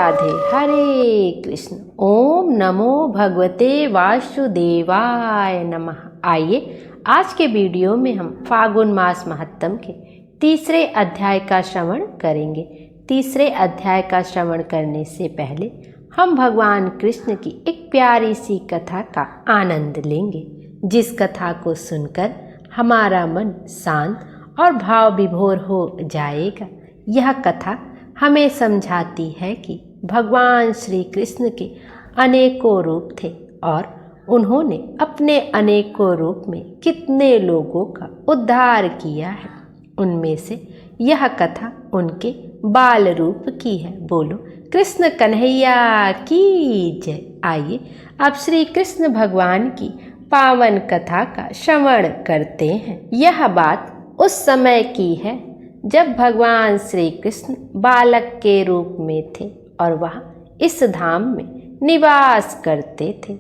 राधे। हरे कृष्ण। ओम नमो भगवते वासुदेवाय नमः। आइए आज के वीडियो में हम फागुन मास महात्म के तीसरे अध्याय का श्रवण करेंगे। तीसरे अध्याय का श्रवण करने से पहले हम भगवान कृष्ण की एक प्यारी सी कथा का आनंद लेंगे, जिस कथा को सुनकर हमारा मन शांत और भाव विभोर हो जाएगा। यह कथा हमें समझाती है कि भगवान श्री कृष्ण के अनेकों रूप थे और उन्होंने अपने अनेकों रूप में कितने लोगों का उद्धार किया है। उनमें से यह कथा उनके बाल रूप की है। बोलो कृष्ण कन्हैया की जय। आइए अब श्री कृष्ण भगवान की पावन कथा का श्रवण करते हैं। यह बात उस समय की है जब भगवान श्री कृष्ण बालक के रूप में थे और वह इस धाम में निवास करते थे।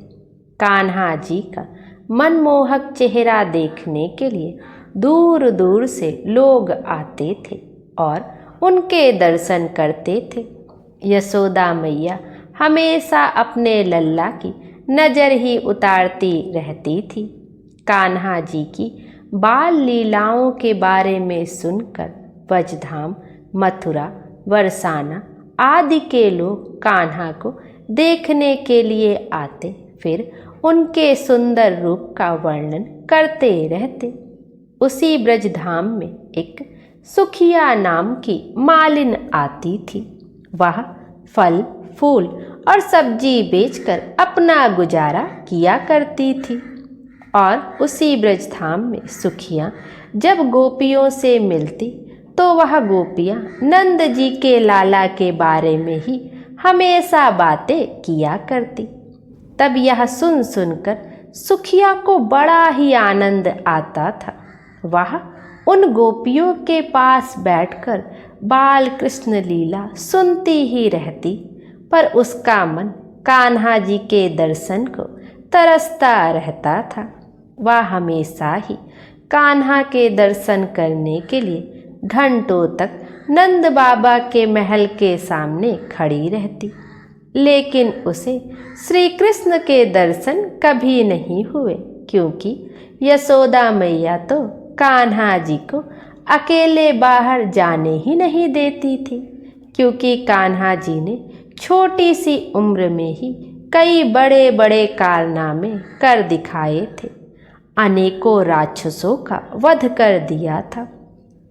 कान्हा जी का मनमोहक चेहरा देखने के लिए दूर दूर से लोग आते थे और उनके दर्शन करते थे। यशोदा मैया हमेशा अपने लल्ला की नज़र ही उतारती रहती थी। कान्हा जी की बाल लीलाओं के बारे में सुनकर ब्रजधाम, मथुरा, बरसाना आदि के लोग कान्हा को देखने के लिए आते, फिर उनके सुंदर रूप का वर्णन करते रहते। उसी ब्रजधाम में एक सुखिया नाम की मालिन आती थी। वह फल, फूल और सब्जी बेचकर अपना गुजारा किया करती थी। और उसी ब्रजधाम में सुखिया जब गोपियों से मिलती तो वह गोपियाँ नंद जी के लाला के बारे में ही हमेशा बातें किया करती। तब यह सुन सुनकर सुखिया को बड़ा ही आनंद आता था। वह उन गोपियों के पास बैठकर बाल कृष्ण लीला सुनती ही रहती, पर उसका मन कान्हा जी के दर्शन को तरसता रहता था। वह हमेशा ही कान्हा के दर्शन करने के लिए घंटों तक नंद बाबा के महल के सामने खड़ी रहती, लेकिन उसे श्री कृष्ण के दर्शन कभी नहीं हुए, क्योंकि यशोदा मैया तो कान्हा जी को अकेले बाहर जाने ही नहीं देती थी, क्योंकि कान्हा जी ने छोटी सी उम्र में ही कई बड़े बड़े कारनामे कर दिखाए थे। अनेकों राक्षसों का वध कर दिया था।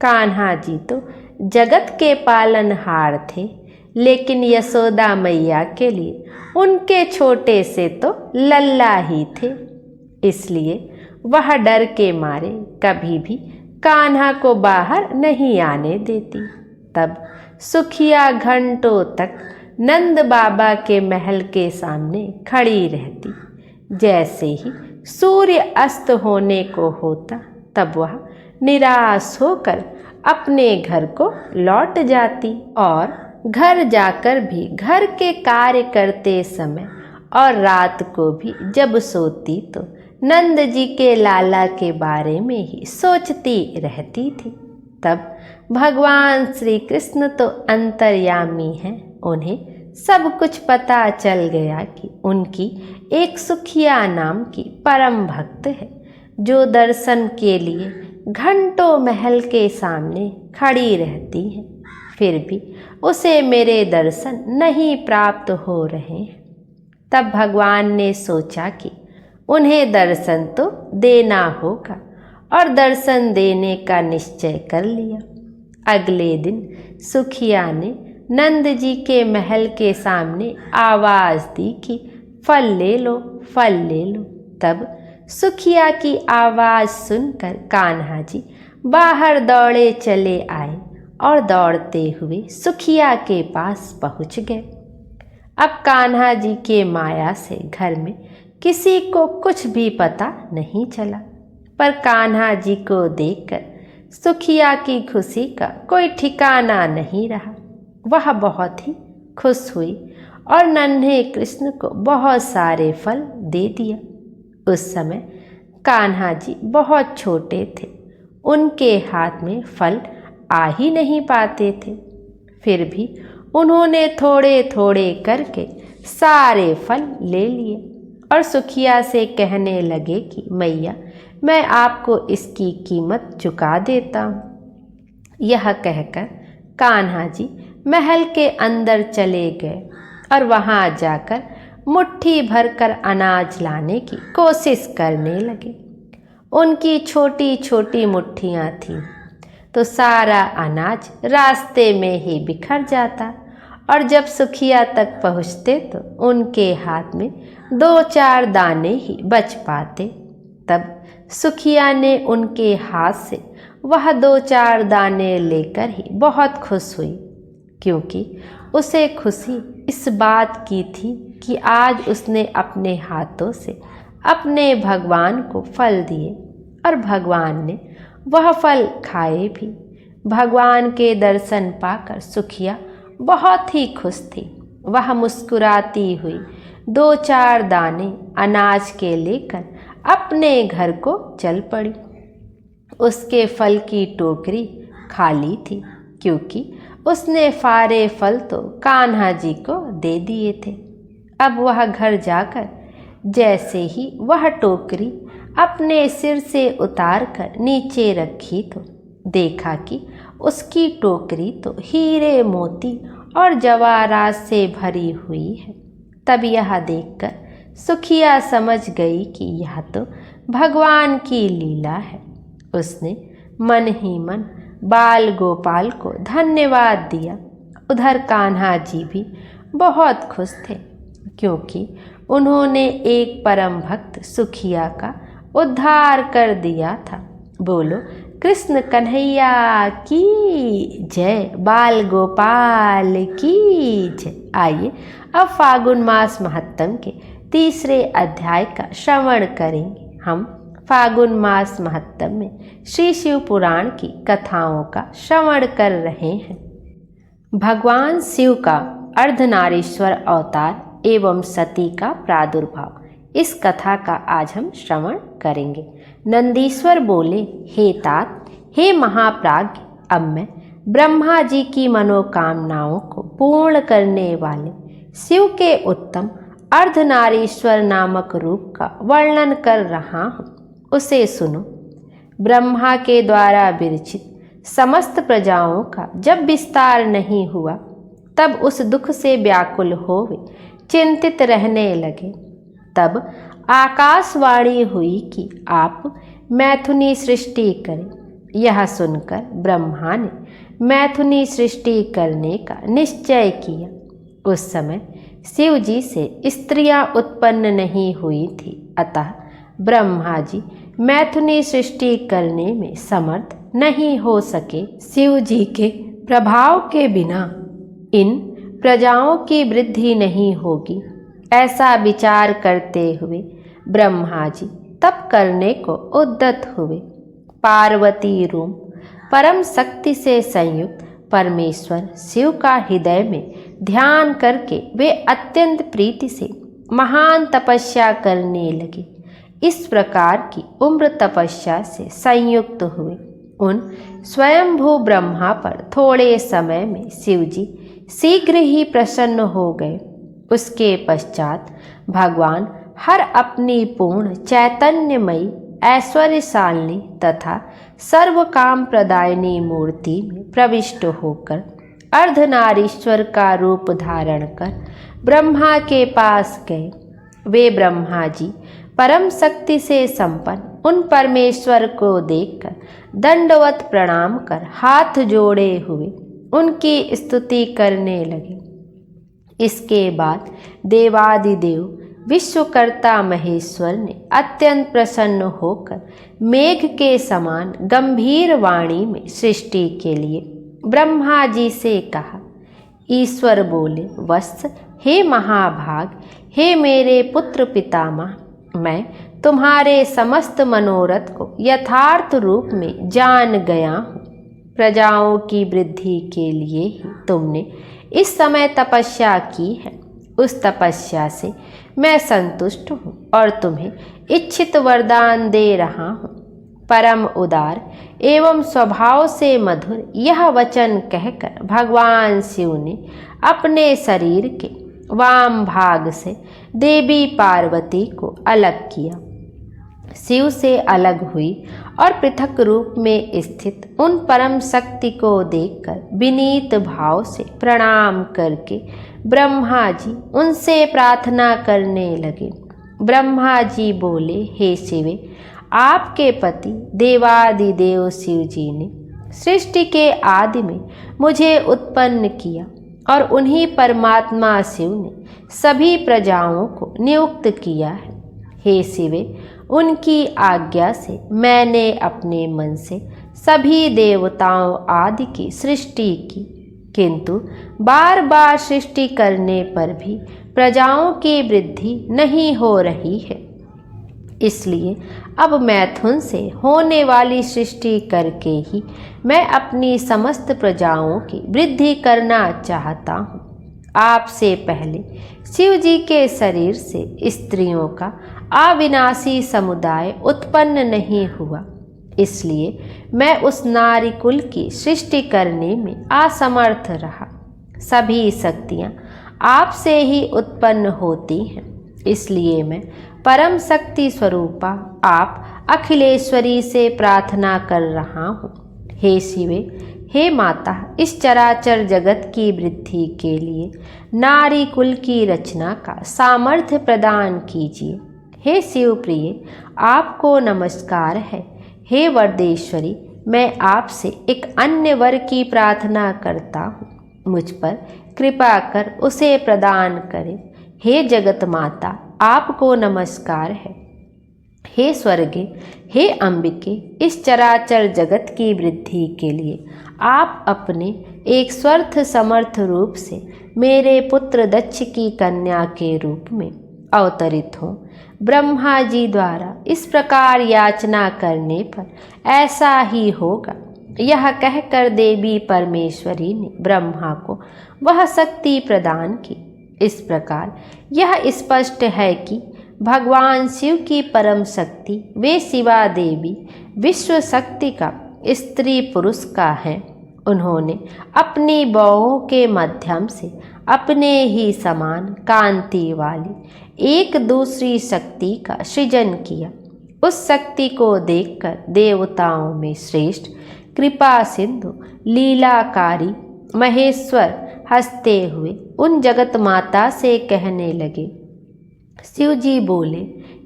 कान्हा जी तो जगत के पालनहार थे, लेकिन यशोदा मैया के लिए उनके छोटे से तो लल्ला ही थे। इसलिए वह डर के मारे कभी भी कान्हा को बाहर नहीं आने देती। तब सुखिया घंटों तक नंद बाबा के महल के सामने खड़ी रहती। जैसे ही सूर्य अस्त होने को होता, तब वह निराश होकर अपने घर को लौट जाती और घर जाकर भी घर के कार्य करते समय और रात को भी जब सोती तो नंद जी के लाला के बारे में ही सोचती रहती थी। तब भगवान श्री कृष्ण तो अंतर्यामी हैं, उन्हें सब कुछ पता चल गया कि उनकी एक सुखिया नाम की परम भक्त है, जो दर्शन के लिए घंटों महल के सामने खड़ी रहती है, फिर भी उसे मेरे दर्शन नहीं प्राप्त हो रहे हैं। तब भगवान ने सोचा कि उन्हें दर्शन तो देना होगा और दर्शन देने का निश्चय कर लिया। अगले दिन सुखिया ने नंद जी के महल के सामने आवाज़ दी कि फल ले लो, फल ले लो। तब सुखिया की आवाज़ सुनकर कान्हा जी बाहर दौड़े चले आए और दौड़ते हुए सुखिया के पास पहुँच गए। अब कान्हा जी के माया से घर में किसी को कुछ भी पता नहीं चला, पर कान्हा जी को देखकर सुखिया की खुशी का कोई ठिकाना नहीं रहा। वह बहुत ही खुश हुई और नन्हे कृष्ण को बहुत सारे फल दे दिया। उस समय कान्हा जी बहुत छोटे थे, उनके हाथ में फल आ ही नहीं पाते थे। फिर भी उन्होंने थोड़े थोड़े करके सारे फल ले लिए और सुखिया से कहने लगे कि मैया, मैं आपको इसकी कीमत चुका देता हूँ। यह कहकर कान्हा जी महल के अंदर चले गए और वहाँ जाकर मुट्ठी भरकर अनाज लाने की कोशिश करने लगे। उनकी छोटी छोटी मुट्ठियाँ थीं तो सारा अनाज रास्ते में ही बिखर जाता और जब सुखिया तक पहुँचते तो उनके हाथ में 2-4 दाने ही बच पाते। तब सुखिया ने उनके हाथ से वह 2-4 दाने लेकर ही बहुत खुश हुई, क्योंकि उसे खुशी इस बात की थी कि आज उसने अपने हाथों से अपने भगवान को फल दिए और भगवान ने वह फल खाए भी। भगवान के दर्शन पाकर सुखिया बहुत ही खुश थी। वह मुस्कुराती हुई 2-4 दाने अनाज के लेकर अपने घर को चल पड़ी। उसके फल की टोकरी खाली थी, क्योंकि उसने सारे फल तो कान्हा जी को दे दिए थे। अब वह घर जाकर जैसे ही वह टोकरी अपने सिर से उतार कर नीचे रखी तो देखा कि उसकी टोकरी तो हीरे मोती और जवाहरात से भरी हुई है। तब यह देखकर सुखिया समझ गई कि यह तो भगवान की लीला है। उसने मन ही मन बाल गोपाल को धन्यवाद दिया। उधर कान्हा जी भी बहुत खुश थे, क्योंकि उन्होंने एक परम भक्त सुखिया का उद्धार कर दिया था। बोलो कृष्ण कन्हैया की जय, बाल गोपाल की जय। आइए अब फागुन मास महत्तम के 3रे अध्याय का श्रवण करेंगे। हम फागुन मास महत्तम में श्री शिव पुराण की कथाओं का श्रवण कर रहे हैं। भगवान शिव का अर्धनारीश्वर अवतार एवं सती का प्रादुर्भाव, इस कथा का आज हम श्रवण करेंगे। नंदीश्वर बोले, हे तात, हे महाप्राज्ञ, अब मैं ब्रह्मा जी की मनोकामनाओं को पूर्ण करने वाले शिव के उत्तम अर्धनारीश्वर नामक रूप का वर्णन कर रहा हूँ, उसे सुनो। ब्रह्मा के द्वारा विरचित समस्त प्रजाओं का जब विस्तार नहीं हुआ, तब उस दुख से व्याकुल हो वे चिंतित रहने लगे। तब आकाशवाणी हुई कि आप मैथुनी सृष्टि करें। यह सुनकर ब्रह्मा ने मैथुनी सृष्टि करने का निश्चय किया। उस समय शिव जी से स्त्रियां उत्पन्न नहीं हुई थी, अतः ब्रह्मा जी मैथुनी सृष्टि करने में समर्थ नहीं हो सके। शिव जी के प्रभाव के बिना इन प्रजाओं की वृद्धि नहीं होगी, ऐसा विचार करते हुए ब्रह्मा जी तप करने को उद्यत हुए। पार्वती रूप परम शक्ति से संयुक्त परमेश्वर शिव का हृदय में ध्यान करके वे अत्यंत प्रीति से महान तपस्या करने लगे। इस प्रकार की उम्र तपस्या से संयुक्त हुए उन स्वयंभू ब्रह्मा पर थोड़े समय में शिव जी शीघ्र ही प्रसन्न हो गए। उसके पश्चात भगवान हर अपनी पूर्ण चैतन्यमयी ऐश्वर्यशालिनी तथा सर्व काम प्रदायिनी मूर्ति में प्रविष्ट होकर अर्धनारीश्वर का रूप धारण कर ब्रह्मा के पास गए। वे ब्रह्मा जी परम शक्ति से संपन्न उन परमेश्वर को देखकर दंडवत प्रणाम कर हाथ जोड़े हुए उनकी स्तुति करने लगे। इसके बाद देवादिदेव विश्वकर्ता महेश्वर ने अत्यंत प्रसन्न होकर मेघ के समान गंभीर वाणी में सृष्टि के लिए ब्रह्मा जी से कहा। ईश्वर बोले, वत्स, हे महाभाग, हे मेरे पुत्र पितामह, मैं तुम्हारे समस्त मनोरथ को यथार्थ रूप में जान गया हूँ। प्रजाओं की वृद्धि के लिए ही तुमने इस समय तपस्या की है। उस तपस्या से मैं संतुष्ट हूँ और तुम्हें इच्छित वरदान दे रहा हूँ। परम उदार एवं स्वभाव से मधुर यह वचन कहकर भगवान शिव ने अपने शरीर के वाम भाग से देवी पार्वती को अलग किया। शिव से अलग हुई और पृथक रूप में स्थित उन परम शक्ति को देखकर विनीत भाव से प्रणाम करके ब्रह्मा जी उनसे प्रार्थना करने लगे। ब्रह्मा जी बोले, हे शिवे, आपके पति देवादिदेव शिव जी ने सृष्टि के आदि में मुझे उत्पन्न किया और उन्हीं परमात्मा शिव ने सभी प्रजाओं को नियुक्त किया है। हे शिवे, उनकी आज्ञा से मैंने अपने मन से सभी देवताओं आदि की सृष्टि की, किंतु बार बार सृष्टि करने पर भी प्रजाओं की वृद्धि नहीं हो रही है। इसलिए अब मैथुन से होने वाली सृष्टि करके ही मैं अपनी समस्त प्रजाओं की वृद्धि करना चाहता हूँ। आपसे पहले शिव जी के शरीर से स्त्रियों का अविनाशी समुदाय उत्पन्न नहीं हुआ, इसलिए मैं उस नारी कुल की सृष्टि करने में असमर्थ रहा। सभी शक्तियाँ आपसे ही उत्पन्न होती हैं, इसलिए मैं परम शक्ति स्वरूपा आप अखिलेश्वरी से प्रार्थना कर रहा हूँ। हे शिवे, हे माता, इस चराचर जगत की वृद्धि के लिए नारी कुल की रचना का सामर्थ्य प्रदान कीजिए। हे शिव प्रिय, आपको नमस्कार है। हे वरदेश्वरी, मैं आपसे एक अन्य वर की प्रार्थना करता हूँ, मुझ पर कृपा कर उसे प्रदान करें। हे जगत माता, आपको नमस्कार है। हे स्वर्गे, हे अंबिके, इस चराचर जगत की वृद्धि के लिए आप अपने एक स्वर्थ समर्थ रूप से मेरे पुत्र दक्ष की कन्या के रूप में अवतरित हों। ब्रह्मा जी द्वारा इस प्रकार याचना करने पर ऐसा ही होगा, यह कहकर देवी परमेश्वरी ने ब्रह्मा को वह शक्ति प्रदान की। इस प्रकार यह स्पष्ट है कि भगवान शिव की परम शक्ति वे शिवा देवी विश्व शक्ति का स्त्री पुरुष का है। उन्होंने अपनी बाहों के माध्यम से अपने ही समान कांति वाली एक दूसरी शक्ति का सृजन किया। उस शक्ति को देखकर देवताओं में श्रेष्ठ कृपा सिंधु लीलाकारी महेश्वर हंसते हुए उन जगत माता से कहने लगे। शिव जी बोले,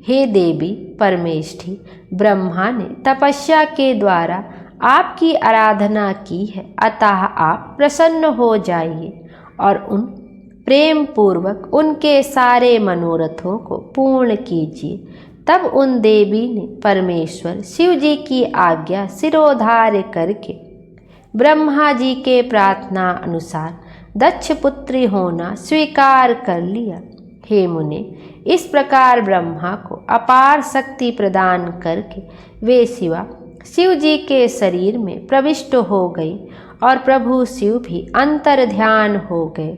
हे देवी परमेष्ठी, ब्रह्मा ने तपस्या के द्वारा आपकी आराधना की है, अतः आप प्रसन्न हो जाइए और उन प्रेम पूर्वक उनके सारे मनोरथों को पूर्ण कीजिए। तब उन देवी ने परमेश्वर शिव जी की आज्ञा सिरोधार्य करके ब्रह्मा जी के प्रार्थना अनुसार दक्ष पुत्री होना स्वीकार कर लिया। हे मुने, इस प्रकार ब्रह्मा को अपार शक्ति प्रदान करके वे शिवा शिव जी के शरीर में प्रविष्ट हो गई और प्रभु शिव भी अंतर ध्यान हो गए।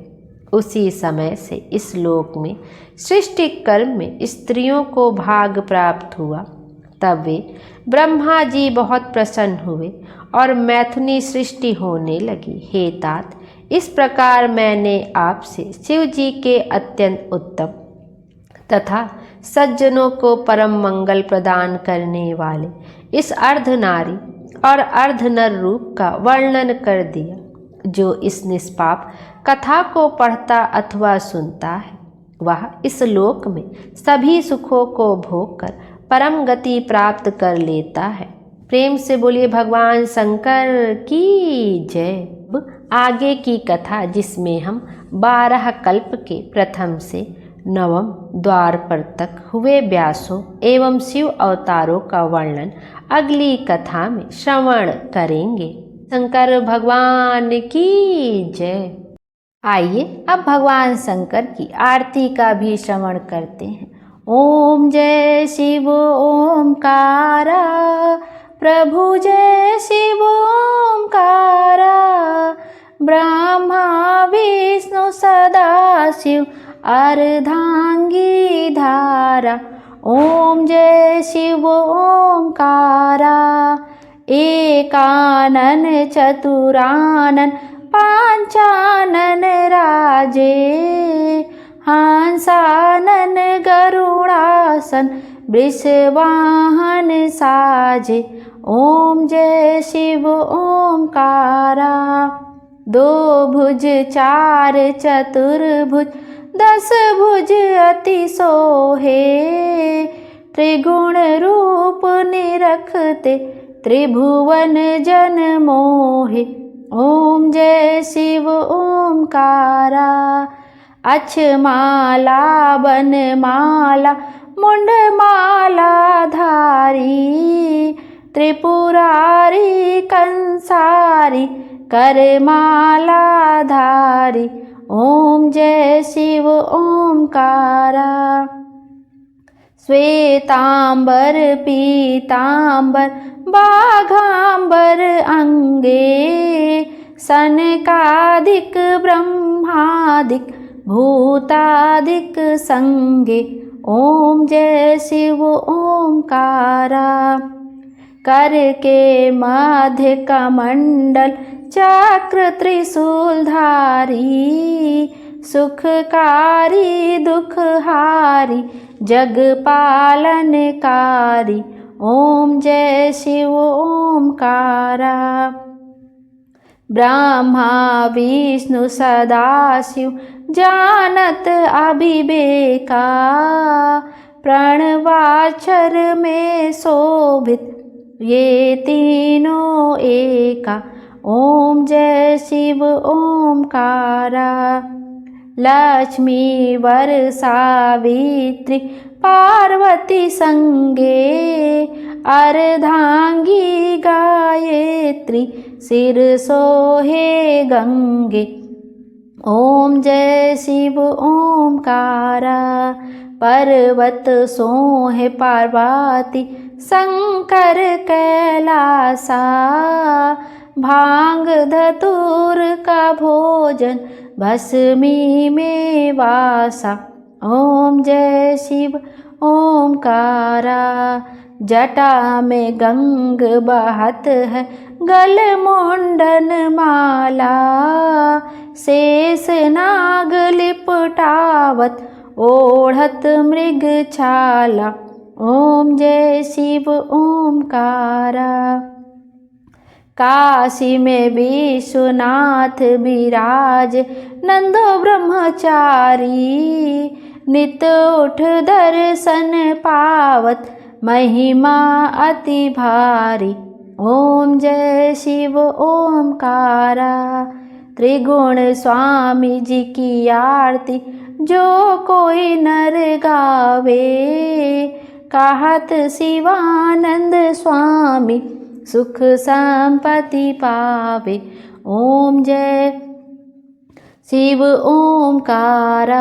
उसी समय से इस लोक में सृष्टि कर्म में स्त्रियों को भाग प्राप्त हुआ। तब वे ब्रह्मा जी बहुत प्रसन्न हुए और मैथुनी सृष्टि होने लगी। हे तात, इस प्रकार मैंने आपसे शिव जी के अत्यंत उत्तम तथा सज्जनों को परम मंगल प्रदान करने वाले इस अर्ध नारी और अर्ध नर रूप का वर्णन कर दिया। जो इस निष्पाप कथा को पढ़ता अथवा सुनता है, वह इस लोक में सभी सुखों को भोग कर परम गति प्राप्त कर लेता है। प्रेम से बोलिए भगवान शंकर की जय। आगे की कथा, जिसमें हम 12 कल्प के प्रथम से 9वें द्वापर तक हुए व्यासों एवं शिव अवतारों का वर्णन अगली कथा में श्रवण करेंगे। शंकर भगवान की जय। आइए अब भगवान शंकर की आरती का भी श्रवण करते हैं। ओम जय शिव ओमकारा, प्रभु जय शिव ओमकारा, ब्रह्मा विष्णु सदा शिव अर्धांगी धारा। ओम जय शिव ओंकारा। एकानन चतुरानन पांचानन राजे, हंसानन गरुड़ासन वृषवाहन साजे। ओम जय शिव ओंकारा। दो भुज चार चतुर्भुज 10 भुज अति सोहे, त्रिगुण रूप निरखते त्रिभुवन जन मोहे। ओम जय शिव ओंकारा। अक्षमाला बनमाला मुंडमाला धारी, त्रिपुरारी कंसारी करमाला धारी। ओम जय शिव ओंकारा। श्वेतांबर पीतांबर बाघांबर अंगे, सनकादिक ब्रह्मादिक भूतादिक संगे। ओम जय शिव ओंकारा। कर के मध्य कमंडल चक्र त्रिशूलधारी, सुखकारी दुखहारी जग पालनकारी। ओम जय शिव ओंकारा। ब्रह्मा विष्णु सदाशिव जानत अभिवेका, प्रणवाक्षर में शोभित ये तीनों एका। ओम जय शिव ओंकारा। लक्ष्मी वर सावित्री पार्वती संगे, अर्धांगी गायत्री सिर सोहे गंगे। ओम जय शिव ओंकारा। पर्वत सोहे पार्वती शंकर कैलासा, भांग धतूर का भोजन भस्मी में वासा। ओम जय शिव ओंकारा। जटा में गंग बहत है गल मुंडन माला, शेष नाग लिपटावत ओढ़त मृग छाला। ओम जय शिव ओंकारा। काशी में विश्वनाथ विराज नंदो ब्रह्मचारी, नित उठ दर्शन पावत महिमा अति भारी। ओम जय शिव ओंकारा। त्रिगुण स्वामी जी की आरती जो कोई नर गावे, कहत शिवानंद स्वामी सुख संपत्ति पावे। ओम जय शिव ओंकारा।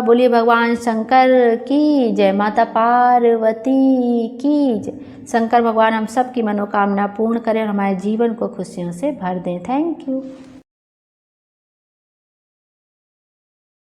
बोलिए भगवान शंकर की जय, माता पार्वती की जय। शंकर भगवान हम सब की मनोकामना पूर्ण करें और हमारे जीवन को खुशियों से भर दें। Thank you.